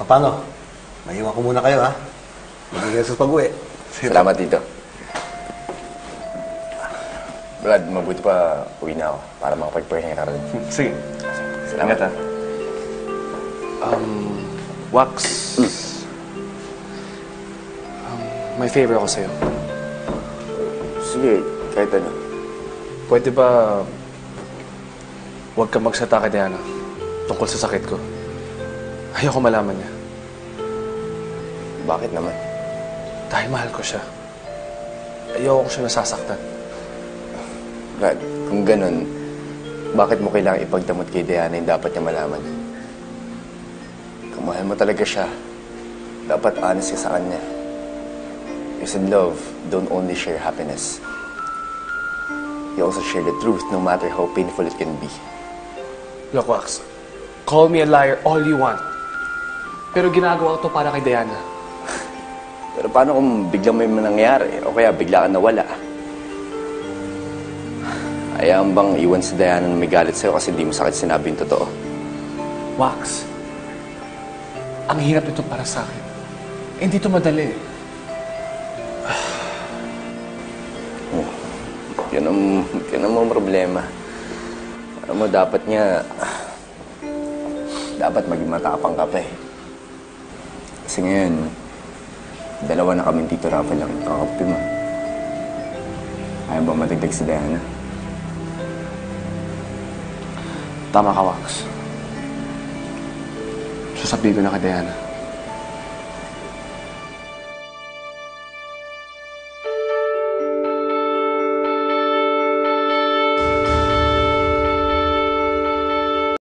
Paano? Maiwan ko muna kayo, ha? Magiging sa pag-uwi. Salamat dito. Brad, mabuti pa uwi na ako para makapag-pahinga ka rin. Sige. Salamat. Ingat, ha? Wax. May favor ako sa'yo. Sige, kahit ano. Pwede ba huwag ka magsalita kay Diana tungkol sa sakit ko? Ayoko malaman niya. Bakit naman? Dahil mahal ko siya. Ayoko ko siya nasasaktan. Brad, kung ganun, bakit mo kailangang ipagdamot kay Diana yung dapat niya malaman? Kung mahal mo talaga siya, dapat honest ka sa kanya. Because in love, don't only share happiness. You also share the truth, no matter how painful it can be. Look, Wax, call me a liar all you want. Pero ginagawa ko to para kay Diana. Pero paano kung biglang may nangyari, o kaya bigla ka nawala? Hayaan bang iwan si Diana na may galit sa'yo kasi di mo sa akin sinabi yung totoo? Wax, ang hirap ito para sa akin. Hindi ito madali. Yun ang problema. Alam mo, dapat maging matapang ka pa eh. Kasi ngayon, dalawa na kami dito, Rafa lang kakapi mo. Ayaw ba matagdag si Diana? Tama ka, Wax. Sasabihin ko na kay Diana.